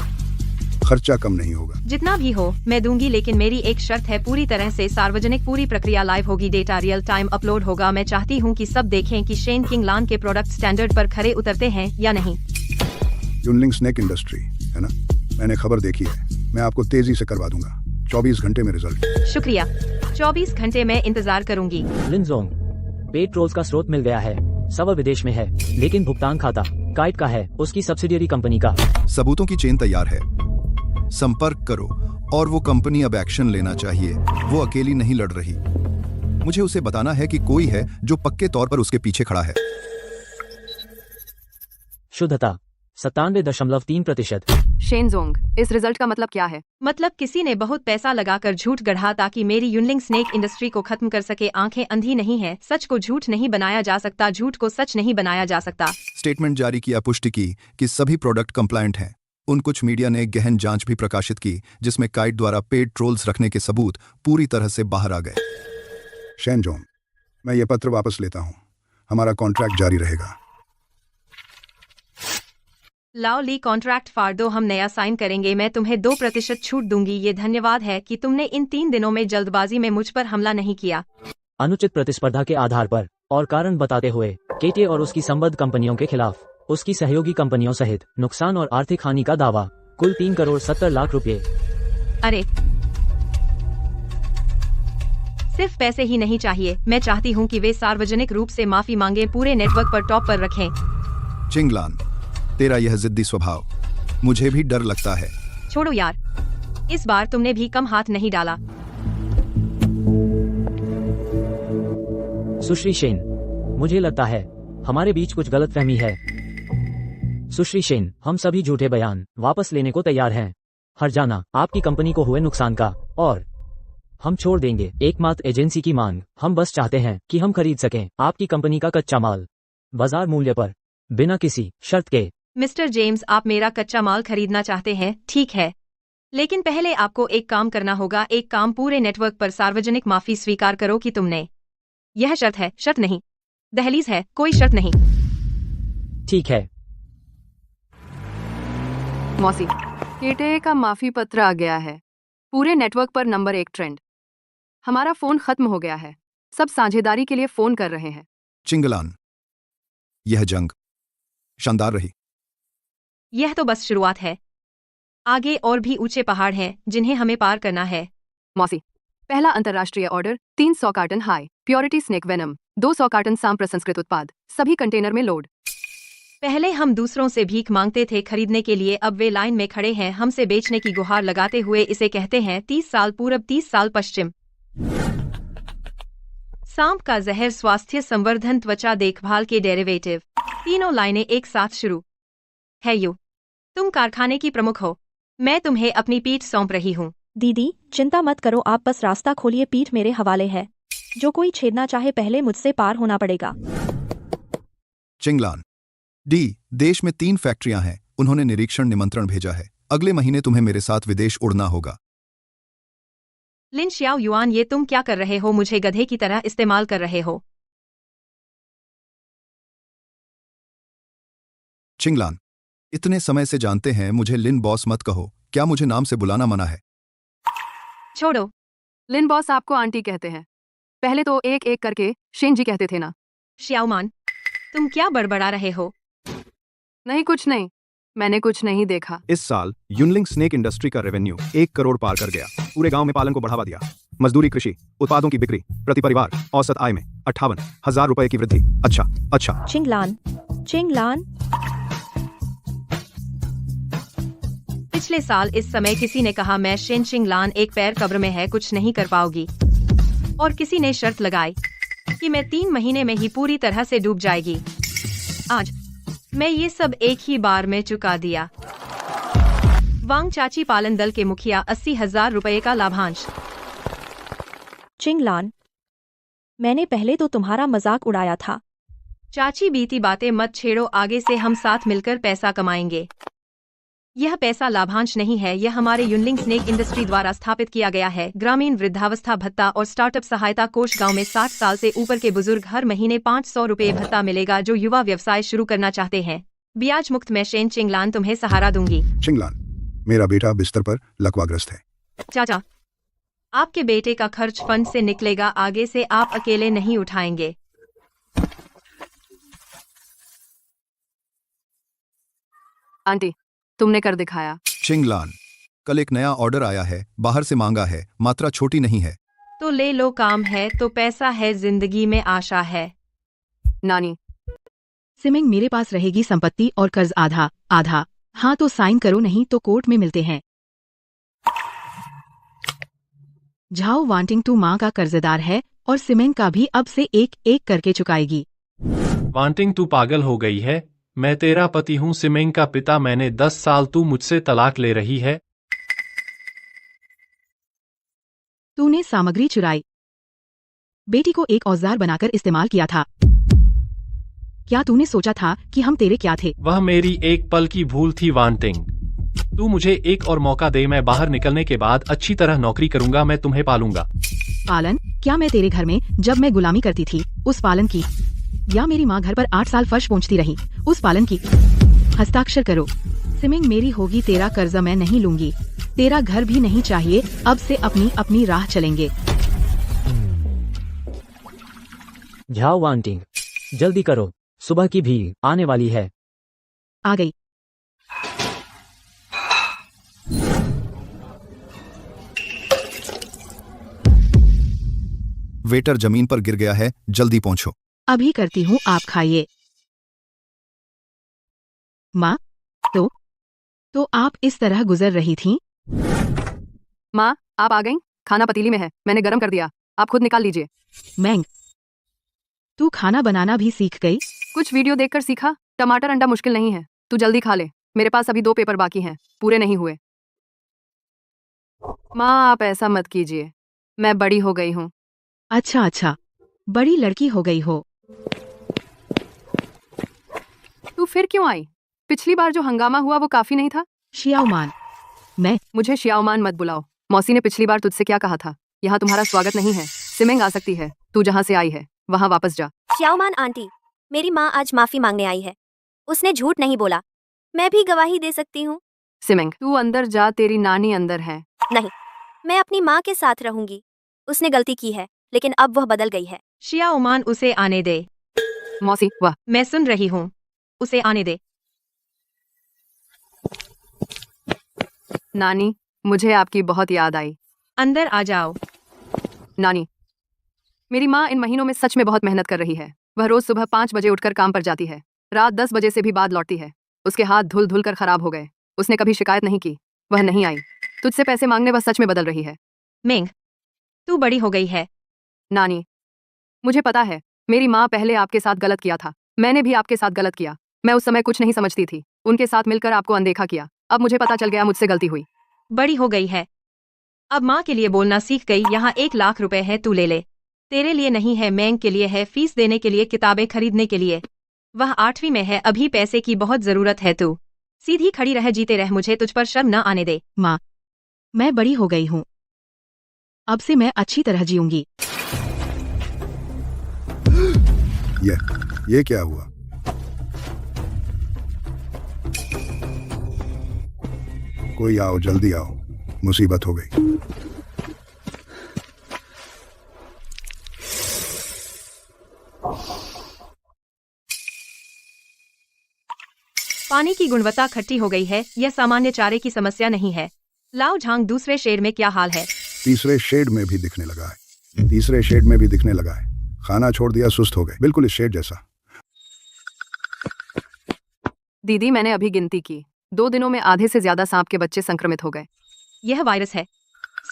खर्चा कम नहीं होगा। जितना भी हो मैं दूंगी, लेकिन मेरी एक शर्त है, पूरी तरह से सार्वजनिक। पूरी प्रक्रिया लाइव होगी, डेटा रियल टाइम अपलोड होगा। मैं चाहती हूँ कि सब देखें कि शेन किंगलान के प्रोडक्ट स्टैंडर्ड पर खरे उतरते हैं या नहीं। यूनलिंग स्नेक इंडस्ट्री है ना, मैंने खबर देखी है। मैं आपको तेजी से करवा दूंगा। 24 घंटे में रिजल्ट। शुक्रिया, 24 घंटे में इंतजार करूंगी। लिनजोंग, पेड ट्रोल्स का स्रोत मिल गया है। सब विदेश में है, लेकिन भुगतान खाता काइट का है, उसकी सब्सिडियरी कंपनी का। सबूतों की चेन तैयार है, संपर्क करो। और वो कंपनी अब एक्शन लेना चाहिए। वो अकेली नहीं लड़ रही। मुझे उसे बताना है कि कोई है जो पक्के तौर पर उसके पीछे खड़ा है। शुद्धता 97.3%। शेनजोंग, इस रिजल्ट का मतलब क्या है? मतलब किसी ने बहुत पैसा लगाकर झूठ गढ़ा ताकि मेरी यूनलिंग स्नेक इंडस्ट्री को खत्म कर सके। आंखें अंधी नहीं है, सच को झूठ नहीं बनाया जा सकता, झूठ को सच नहीं बनाया जा सकता। स्टेटमेंट जारी किया, पुष्टि की कि सभी प्रोडक्ट कंप्लायंट हैं। उन कुछ मीडिया ने गहन जांच भी प्रकाशित की जिसमें काइट द्वारा पेड ट्रोल्स रखने के सबूत पूरी तरह से बाहर आ गए। शेन जॉन्ग, मैं ये पत्र वापस लेता हूँ। हमारा कॉन्ट्रैक्ट जारी रहेगा। लाओली, कॉन्ट्रैक्ट फाड़ दो, हम नया साइन करेंगे। मैं तुम्हें 2% छूट दूंगी। ये धन्यवाद है कि तुमने इन 3 दिनों में जल्दबाजी में मुझ पर हमला नहीं किया। अनुचित प्रतिस्पर्धा के आधार पर और कारण बताते हुए केटे और उसकी संबद्ध कंपनियों के खिलाफ उसकी सहयोगी कंपनियों सहित नुकसान और आर्थिक हानि का दावा, कुल 3,70,00,000 रुपए। अरे, सिर्फ पैसे ही नहीं चाहिए, मैं चाहती हूँ कि वे सार्वजनिक रूप से माफी मांगे, पूरे नेटवर्क पर टॉप पर रखें। चिंगलान, तेरा यह जिद्दी स्वभाव मुझे भी डर लगता है। छोड़ो यार, इस बार तुमने भी कम हाथ नहीं डाला। सुश्री शेन, मुझे लगता है हमारे बीच कुछ गलतफहमी है। सुश्री शेन, हम सभी झूठे बयान वापस लेने को तैयार हैं। हर जाना आपकी कंपनी को हुए नुकसान का, और हम छोड़ देंगे एकमात्र एजेंसी की मांग। हम बस चाहते हैं कि हम खरीद सकें आपकी कंपनी का कच्चा माल बाजार मूल्य पर, बिना किसी शर्त के। मिस्टर जेम्स, आप मेरा कच्चा माल खरीदना चाहते हैं, ठीक है, लेकिन पहले आपको एक काम करना होगा। एक काम, पूरे नेटवर्क पर सार्वजनिक माफी स्वीकार करो कि तुमने। यह शर्त है, शर्त नहीं, दहलीज है, कोई शर्त नहीं। ठीक है मौसी, केटे का माफी पत्र आ गया है। पूरे नेटवर्क पर नंबर 1 ट्रेंड। हमारा फोन खत्म हो गया है, सब साझेदारी के लिए फोन कर रहे हैं। चिंगलान, यह जंग शानदार रही। यह तो बस शुरुआत है, आगे और भी ऊंचे पहाड़ हैं जिन्हें हमें पार करना है। मौसी, पहला अंतर्राष्ट्रीय order 300 carton high purity snake venom, 200 carton सांप प्रसंस्कृत उत्पाद, सभी कंटेनर में लोड। पहले हम दूसरों से भीख मांगते थे खरीदने के लिए, अब वे लाइन में खड़े हैं हमसे बेचने की गुहार लगाते हुए। इसे कहते हैं 30 साल पूरब 30 साल पश्चिम। सांप का जहर, स्वास्थ्य संवर्धन, त्वचा देखभाल के डेरिवेटिव, तीनों लाइनें एक साथ शुरू है। तुम कारखाने की प्रमुख हो, मैं तुम्हें अपनी पीठ सौंप रही हूँ। दीदी, चिंता मत करो, आप बस रास्ता खोलिए, पीठ मेरे हवाले है। जो कोई छेदना चाहे पहले मुझसे पार होना पड़ेगा। चिंगलान, डी, देश में 3 फैक्ट्रियां हैं, उन्होंने निरीक्षण निमंत्रण भेजा है। अगले महीने तुम्हें मेरे साथ विदेश उड़ना होगा। लिन श्याओ युआन, ये तुम क्या कर रहे हो? मुझे गधे की तरह इस्तेमाल कर रहे हो। चिंगलान, इतने समय से जानते हैं मुझे लिन बॉस मत कहो। क्या मुझे नाम से बुलाना मना है? छोड़ो। लिन बॉस आपको आंटी कहते हैं, पहले तो एक एक करके शेन जी कहते थे ना। श्याओमान, तुम क्या बड़बड़ा रहे हो? नहीं, कुछ नहीं, मैंने कुछ नहीं देखा। इस साल यूनलिंग स्नेक इंडस्ट्री का रेवेन्यू 1 करोड़ पार कर गया। पूरे गांव में पालन को बढ़ावा दिया, मजदूरी, कृषि उत्पादों की बिक्री, प्रति परिवार औसत आय में 58,000 रुपए की वृद्धि। अच्छा। चिंगलान, चिंगलान, पिछले साल इस समय किसी ने कहा मैं शेन चिंगलान एक पैर कब्र में है, कुछ नहीं कर पाओगी, और किसी ने शर्त लगाई कि मैं 3 महीने में ही पूरी तरह से डूब जाएगी। आज मैं ये सब एक ही बार में चुका दिया। वांग चाची पालन दल के मुखिया, 80,000 रुपए का लाभांश। चिंगलान, मैंने पहले तो तुम्हारा मजाक उड़ाया था, चाची बीती बातें मत छेड़ो, आगे से हम साथ मिलकर पैसा कमाएंगे। यह पैसा लाभांश नहीं है, यह हमारे यूनलिंग स्नेक इंडस्ट्री द्वारा स्थापित किया गया है। ग्रामीण वृद्धावस्था भत्ता और स्टार्टअप सहायता कोष। गांव में 60 साल से ऊपर के बुजुर्ग हर महीने 500 रुपये भत्ता मिलेगा जो युवा व्यवसाय शुरू करना चाहते हैं। ब्याज मुक्त। मैं शेन चिंगलान तुम्हें सहारा दूंगी। चिंगलान, मेरा बेटा बिस्तर पर लकवाग्रस्त है। चाचा, आपके बेटे का खर्च फंड से निकलेगा, आगे से आप अकेले नहीं उठाएंगे। आंटी, तुमने कर दिखाया। चिंगलान, कल एक नया ऑर्डर आया है, बाहर से मांगा है, मात्रा छोटी नहीं है। तो ले लो, काम है तो पैसा है, जिंदगी में आशा है। नानी, सिमिंग, मेरे पास रहेगी संपत्ति और कर्ज आधा आधा। हाँ तो साइन करो, नहीं तो कोर्ट में मिलते हैं। झाओ वांटिंग तू माँ का कर्जदार है और सिमिंग का भी अब से एक एक करके चुकाएगी। वांटिंग, तू पागल हो गई है? मैं तेरा पति हूँ, सिमेंग का पिता। मैंने 10 साल, तू मुझसे तलाक ले रही है? तूने सामग्री चुराई, बेटी को एक औजार बनाकर इस्तेमाल किया था। क्या तूने सोचा था कि हम तेरे क्या थे? वह मेरी एक पल की भूल थी वांटिंग। तू मुझे एक और मौका दे, मैं बाहर निकलने के बाद अच्छी तरह नौकरी करूंगा, मैं तुम्हें पालूंगा। पालन? क्या मैं तेरे घर में जब मैं गुलामी करती थी उस पालन की, या मेरी माँ घर पर 8 साल फर्श पोंछती रही उस पालन की? हस्ताक्षर करो। सिमिंग मेरी होगी, तेरा कर्जा मैं नहीं लूंगी, तेरा घर भी नहीं चाहिए, अब से अपनी अपनी राह चलेंगे। झाओ वांटिंग, जल्दी करो, सुबह की भीड़ आने वाली है। आ गई। वेटर जमीन पर गिर गया है, जल्दी पहुंचो। अभी करती हूँ, आप खाइए। माँ, तो आप इस तरह गुजर रही थीं? माँ, आप आ गईं? खाना पतीली में है, मैंने गरम कर दिया, आप खुद निकाल लीजिए। मैंग, तू खाना बनाना भी सीख गई? कुछ वीडियो देखकर सीखा। टमाटर अंडा मुश्किल नहीं है, तू जल्दी खा ले, मेरे पास अभी 2 पेपर बाकी हैं, पूरे नहीं हुए। माँ, आप ऐसा मत कीजिए, मैं बड़ी हो गई हूँ। अच्छा, बड़ी लड़की हो गई हो। तू फिर क्यों आई? पिछली बार जो हंगामा हुआ वो काफी नहीं था? शियाओमान, मुझे शियाओमान मत बुलाओ। मौसी ने पिछली बार तुझसे क्या कहा था? यहाँ तुम्हारा स्वागत नहीं है। सिमिंग आ सकती है, तू जहाँ से आई है वहाँ वापस जा। श्याओमान आंटी, मेरी माँ आज माफी मांगने आई है, उसने झूठ नहीं बोला, मैं भी गवाही दे सकती हूँ। सिमिंग, तू अंदर जा, तेरी नानी अंदर है। नहीं, मैं अपनी माँ के साथ रहूंगी, उसने गलती की है लेकिन अब वह बदल गई है। शियाओमान, उसे आने दे। मौसी, वाह, मैं सुन रही हूँ, उसे आने दे। नानी, मुझे आपकी बहुत याद आई। अंदर आ जाओ। नानी, मेरी माँ इन महीनों में सच में बहुत मेहनत कर रही है। वह रोज सुबह 5 बजे उठकर काम पर जाती है, रात 10 बजे से भी बाद लौटती है। उसके हाथ धुल धुल कर खराब हो गए, उसने कभी शिकायत नहीं की। वह नहीं आई तुझसे पैसे मांगने, वह सच में बदल रही है। मेंग, तू बड़ी हो गई है। नानी, मुझे पता है मेरी माँ पहले आपके साथ गलत किया था, मैंने भी आपके साथ गलत किया। मैं उस समय कुछ नहीं समझती थी, उनके साथ मिलकर आपको अनदेखा किया। अब मुझे पता चल गया मुझसे गलती हुई। बड़ी हो गई है, अब माँ के लिए बोलना सीख गई। यहाँ 1 लाख रुपए है, तू ले ले। तेरे लिए नहीं है, मेंग के लिए है, फीस देने के लिए, किताबें खरीदने के लिए। वह 8वीं में है, अभी पैसे की बहुत जरूरत है। तू सीधी खड़ी रह, जीते रह, मुझे तुझ पर शर्म न आने दे। माँ, मैं बड़ी हो गई हूँ, अब से मैं अच्छी तरह जीऊंगी। ये क्या हुआ? कोई आओ, जल्दी आओ, मुसीबत हो गई। पानी की गुणवत्ता खट्टी हो गई है, यह सामान्य चारे की समस्या नहीं है। लाओ झांग, दूसरे शेड में क्या हाल है? तीसरे शेड में भी दिखने लगा है, तीसरे शेड में भी दिखने लगा है। खाना छोड़ दिया, सुस्त हो गए, बिल्कुल इस शेड जैसा। दीदी, मैंने अभी गिनती की, 2 दिनों में आधे से ज्यादा सांप के बच्चे संक्रमित हो गए। यह वायरस है,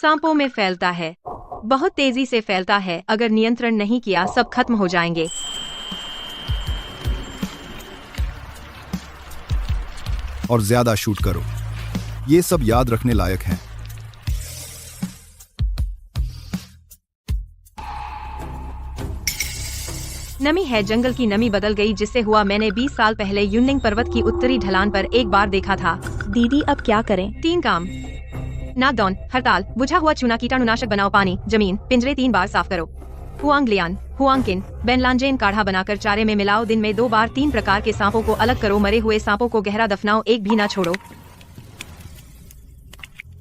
सांपों में फैलता है, बहुत तेजी से फैलता है। अगर नियंत्रण नहीं किया सब खत्म हो जाएंगे। और ज्यादा शूट करो, ये सब याद रखने लायक है। नमी है, जंगल की नमी बदल गई, जिससे हुआ मैंने 20 साल पहले यूनलिंग पर्वत की उत्तरी ढलान पर एक बार देखा था। दीदी अब क्या करें? 3 काम। नाकडाउन, हड़ताल, बुझा हुआ चूना, कीटाणुनाशक बनाओ, पानी, जमीन, पिंजरे 3 बार साफ करो। हुआंगलियान, हुआंगकिन, बेनलांजेन काढ़ा बनाकर चारे में मिलाओ, दिन में 2 बार 3 प्रकार के सांपों को अलग करो, मरे हुए सांपों को गहरा दफनाओ, एक भी ना छोड़ो।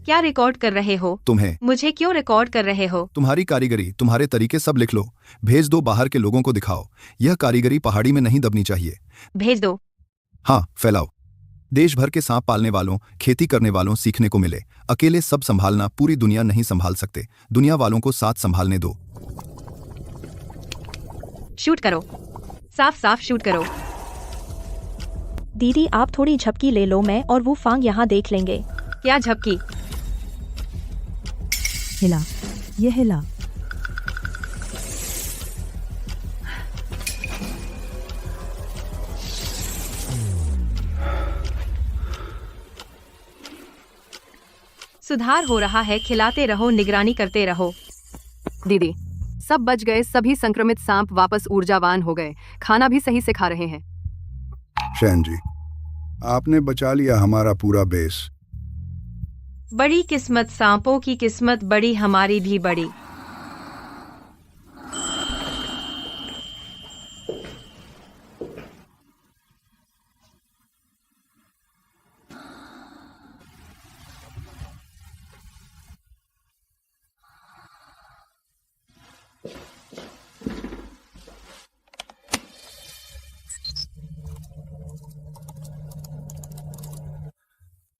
क्या रिकॉर्ड कर रहे हो? तुम्हें। मुझे क्यों रिकॉर्ड कर रहे हो? तुम्हारी कारीगरी, तुम्हारे तरीके सब लिख लो, भेज दो, बाहर के लोगों को दिखाओ। यह कारीगरी पहाड़ी में नहीं दबनी चाहिए। भेज दो। हाँ, फैलाओ। देश भर के सांप पालने वालों, खेती करने वालों सीखने को मिले। अकेले सब संभालना पूरी दुनिया नहीं संभाल सकते, दुनिया वालों को साथ संभालने दो। शूट करो, साफ साफ शूट करो। दीदी आप थोड़ी झपकी ले लो, मैं और वो फांग यहाँ देख लेंगे। क्या झपकी? हिला, ये हिला। सुधार हो रहा है, खिलाते रहो, निगरानी करते रहो। दीदी सब बच गए, सभी संक्रमित सांप वापस ऊर्जावान हो गए, खाना भी सही से खा रहे हैं। शैन जी, आपने बचा लिया हमारा पूरा बेस। बड़ी किस्मत, सांपों की किस्मत बड़ी, हमारी भी बड़ी।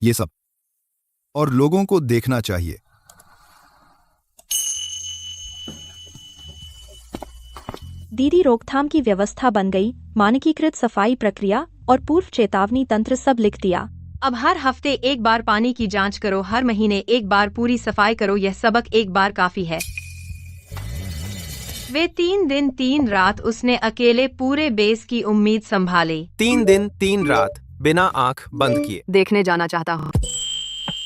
ये सब और लोगों को देखना चाहिए। दीदी रोकथाम की व्यवस्था बन गई, मानकीकृत सफाई प्रक्रिया और पूर्व चेतावनी तंत्र सब लिख दिया। अब हर हफ्ते एक बार पानी की जांच करो, हर महीने एक बार पूरी सफाई करो, यह सबक एक बार काफी है। वे 3 दिन 3 रात उसने अकेले पूरे बेस की उम्मीद संभाली। 3 दिन 3 रात बिना आंख बंद किए। देखने जाना चाहता हूँ।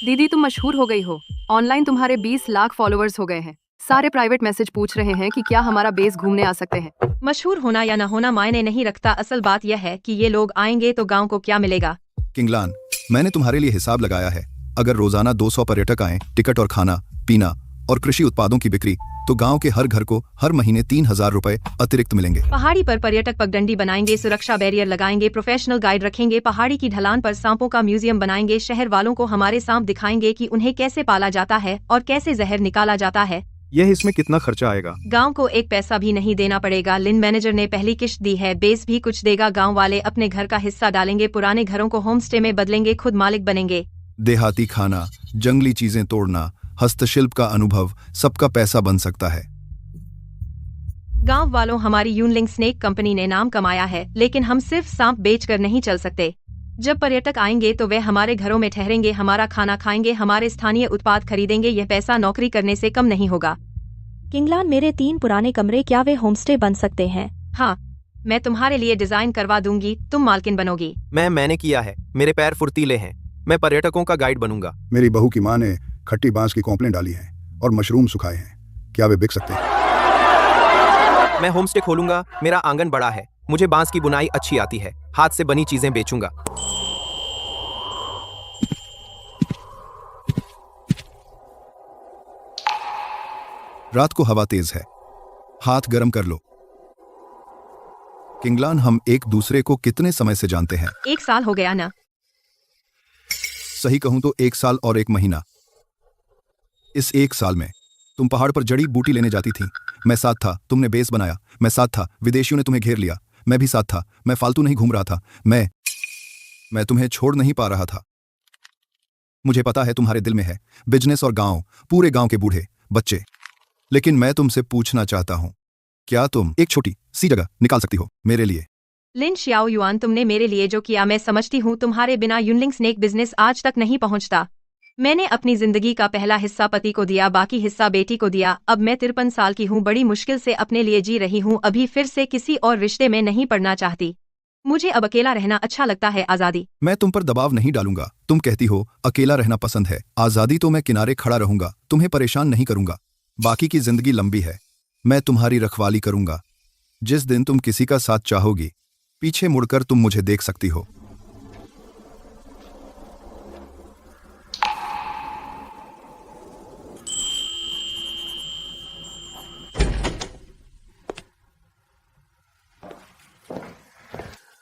दीदी तुम मशहूर हो गई हो, ऑनलाइन तुम्हारे 20 लाख फॉलोअर्स हो गए हैं। सारे प्राइवेट मैसेज पूछ रहे हैं कि क्या हमारा बेस घूमने आ सकते हैं। मशहूर होना या न होना मायने नहीं रखता, असल बात यह है कि ये लोग आएंगे तो गांव को क्या मिलेगा। किंगलान, मैंने तुम्हारे लिए हिसाब लगाया है। अगर रोजाना 200 पर्यटक आए, टिकट और खाना पीना और कृषि उत्पादों की बिक्री, तो गांव के हर घर को हर महीने 3000 रुपए अतिरिक्त मिलेंगे। पहाड़ी पर पर्यटक पगडंडी बनाएंगे, सुरक्षा बैरियर लगाएंगे, प्रोफेशनल गाइड रखेंगे, पहाड़ी की ढलान पर सांपों का म्यूजियम बनाएंगे, शहर वालों को हमारे सांप दिखाएंगे कि उन्हें कैसे पाला जाता है और कैसे जहर निकाला जाता है। यह इसमें कितना खर्चा आएगा? गांव को एक पैसा भी नहीं देना पड़ेगा। लिन मैनेजर ने पहली किश्त दी है, बेस भी कुछ देगा। गांव वाले अपने घर का हिस्सा डालेंगे, पुराने घरों को होम स्टे में बदलेंगे, खुद मालिक बनेंगे। देहाती खाना, जंगली चीजें तोड़ना, हस्तशिल्प का अनुभव, सबका पैसा बन सकता है। गांव वालों, हमारी यूनलिंग स्नेक कंपनी ने नाम कमाया है, लेकिन हम सिर्फ सांप बेचकर नहीं चल सकते। जब पर्यटक आएंगे तो वे हमारे घरों में ठहरेंगे, हमारा खाना खाएंगे, हमारे स्थानीय उत्पाद खरीदेंगे। यह पैसा नौकरी करने से कम नहीं होगा। किंगलान, मेरे 3 पुराने कमरे, क्या वे होमस्टे बन सकते हैं? हाँ, मैं तुम्हारे लिए डिजाइन करवा दूंगी, तुम मालकिन बनोगी। मैंने किया है, मेरे पैर फुर्तीले हैं, मैं पर्यटकों का गाइड बनूंगा। मेरी बहू की माँ ने खट्टी बांस की कॉम्प्लेन डाली है और मशरूम सुखाए हैं, क्या वे बिक सकते हैं? मैं होमस्टे खोलूंगा, मेरा आंगन बड़ा है, मुझे बांस की बुनाई अच्छी आती है, हाथ से बनी चीजें बेचूंगा। रात को हवा तेज है, हाथ गर्म कर लो। किंगलान, हम एक दूसरे को कितने समय से जानते हैं? 1 साल हो गया ना? सही कहूं तो 1 साल और 1 महीना। इस 1 साल में तुम पहाड़ पर जड़ी बूटी लेने जाती थी, मैं साथ था। तुमने बेस बनाया, मैं साथ था। विदेशियों ने तुम्हें घेर लिया, मैं भी साथ था। मैं फालतू नहीं घूम रहा था, मैं तुम्हें छोड़ नहीं पा रहा था। मुझे पता है तुम्हारे दिल में है बिजनेस और गांव, पूरे गांव के बूढ़े बच्चे। लेकिन मैं तुमसे पूछना चाहता हूं, क्या तुम एक छोटी सी जगह निकाल सकती हो मेरे लिए? लिन शियाओ युआन, तुमने मेरे लिए जो किया मैं समझती हूँ, तुम्हारे बिना यूनलिंग स्नेक बिजनेस आज तक नहीं पहुँचता। मैंने अपनी जिंदगी का पहला हिस्सा पति को दिया, बाकी हिस्सा बेटी को दिया। अब मैं 53 साल की हूँ, बड़ी मुश्किल से अपने लिए जी रही हूँ। अभी फिर से किसी और रिश्ते में नहीं पड़ना चाहती। मुझे अब अकेला रहना अच्छा लगता है। आजादी। मैं तुम पर दबाव नहीं डालूंगा, तुम कहती हो अकेला रहना पसंद है। आजादी तो मैं किनारे खड़ा रहूंगा, तुम्हें परेशान नहीं करूंगा। बाकी की जिंदगी लंबी है, मैं तुम्हारी रखवाली करूंगा। जिस दिन तुम किसी का साथ चाहोगी, पीछे मुड़कर तुम मुझे देख सकती हो।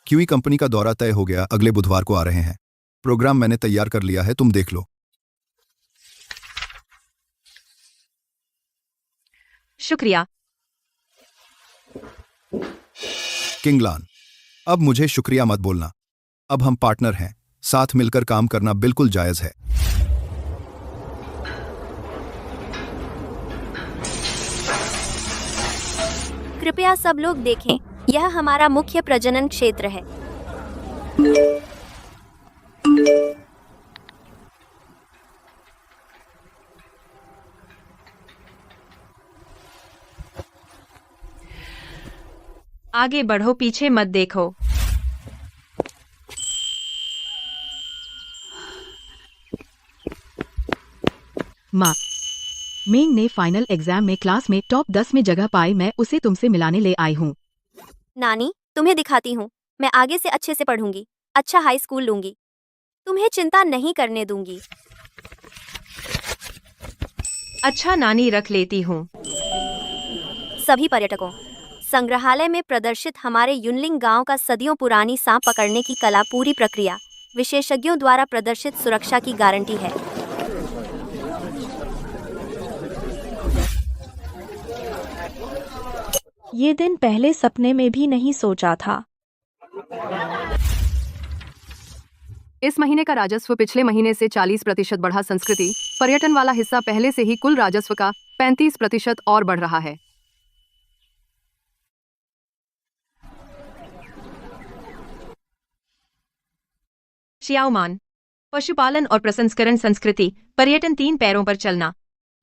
क्यूई कंपनी का दौरा तय हो गया, अगले बुधवार को आ रहे हैं। प्रोग्राम मैंने तैयार कर लिया है, तुम देख लो। शुक्रिया। किंगलान, अब मुझे शुक्रिया मत बोलना। अब हम पार्टनर हैं, साथ मिलकर काम करना बिल्कुल जायज है। कृपया सब लोग देखें, यह हमारा मुख्य प्रजनन क्षेत्र है। आगे बढ़ो, पीछे मत देखो। माँ, मिंग ने फाइनल एग्जाम में क्लास में टॉप 10 में जगह पाई। मैं उसे तुमसे मिलाने ले आई हूँ। नानी, तुम्हें दिखाती हूँ। मैं आगे से अच्छे से पढ़ूंगी, अच्छा हाई स्कूल लूंगी, तुम्हें चिंता नहीं करने दूंगी। अच्छा नानी, रख लेती हूँ। सभी पर्यटकों, संग्रहालय में प्रदर्शित हमारे युनलिंग गांव का सदियों पुरानी सांप पकड़ने की कला पूरी प्रक्रिया विशेषज्ञों द्वारा प्रदर्शित सुरक्षा की गारंटी है। ये दिन पहले सपने में भी नहीं सोचा था। इस महीने का राजस्व पिछले महीने से 40% बढ़ा। संस्कृति पर्यटन वाला हिस्सा पहले से ही कुल राजस्व का 35% और बढ़ रहा है। शियाओमान, पशुपालन और प्रसंस्करण, संस्कृति, पर्यटन, 3 पैरों पर चलना।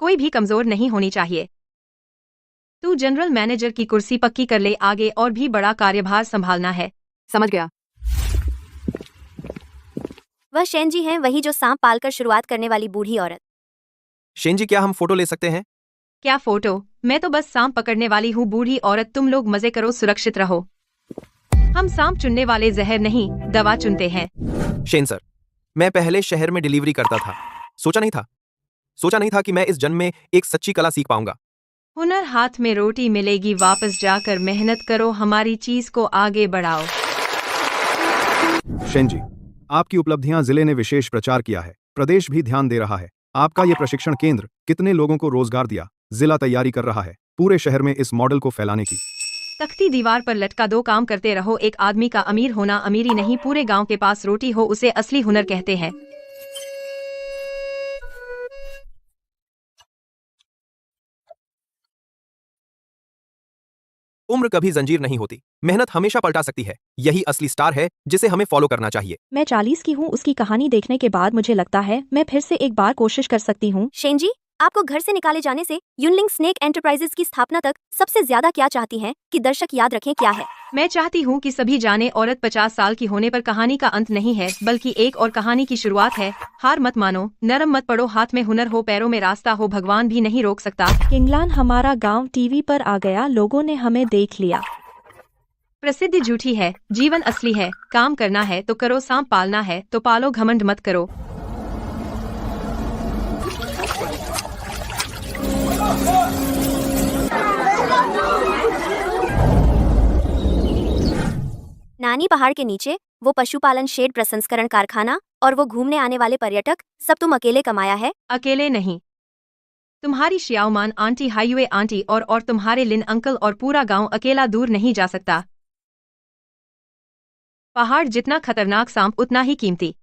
कोई भी कमजोर नहीं होनी चाहिए। तू जनरल मैनेजर की कुर्सी पक्की कर ले, आगे और भी बड़ा कार्यभार संभालना है। समझ गया। वह शेन जी हैं, वही जो सांप पालकर शुरुआत करने वाली बूढ़ी औरत। शेन जी, क्या हम फोटो ले सकते हैं? क्या फोटो? मैं तो बस सांप पकड़ने वाली हूँ। बूढ़ी औरत, तुम लोग मजे करो, सुरक्षित रहो। हम सांप चुनने वाले जहर नहीं, दवा चुनते हैं। शेन सर, मैं पहले शहर में डिलीवरी करता था। सोचा नहीं था कि मैं इस जन्म में एक सच्ची कला सीख पाऊंगा। हुनर हाथ में रोटी मिलेगी। वापस जाकर मेहनत करो, हमारी चीज को आगे बढ़ाओ। शेन जी, आपकी उपलब्धियां जिले ने विशेष प्रचार किया है, प्रदेश भी ध्यान दे रहा है। आपका ये प्रशिक्षण केंद्र कितने लोगों को रोजगार दिया। जिला तैयारी कर रहा है पूरे शहर में इस मॉडल को फैलाने की। तख्ती दीवार पर लटका, 2 काम करते रहो। एक आदमी का अमीर होना अमीरी नहीं, पूरे गांव के पास रोटी हो, उसे असली हुनर कहते हैं। उम्र कभी जंजीर नहीं होती, मेहनत हमेशा पलटा सकती है। यही असली स्टार है जिसे हमें फॉलो करना चाहिए। मैं 40 की हूँ। उसकी कहानी देखने के बाद मुझे लगता है मैं फिर से एक बार कोशिश कर सकती हूँ। शेन जी, आपको घर से निकाले जाने से युनलिंग स्नेक एंटरप्राइजेज की स्थापना तक सबसे ज्यादा क्या चाहती हैं कि दर्शक याद रखें क्या है? मैं चाहती हूँ कि सभी जाने, औरत 50 साल की होने पर कहानी का अंत नहीं है, बल्कि एक और कहानी की शुरुआत है। हार मत मानो, नरम मत पड़ो, हाथ में हुनर हो, पैरों में रास्ता हो, भगवान भी नहीं रोक सकता। किंगलान, हमारा गांव टीवी पर आ गया, लोगों ने हमें देख लिया। प्रसिद्धि झूठी है, जीवन असली है। काम करना है तो करो, सांप पालना है तो पालो, घमंड मत करो। नानी, पहाड़ के नीचे वो पशुपालन शेड, प्रसंस्करण कारखाना और वो घूमने आने वाले पर्यटक, सब तुम अकेले कमाया है? अकेले नहीं, तुम्हारी शियाओमान आंटी, हाईवे आंटी और तुम्हारे लिन अंकल और पूरा गांव अकेला दूर नहीं जा सकता। पहाड़ जितना खतरनाक, सांप उतना ही कीमती।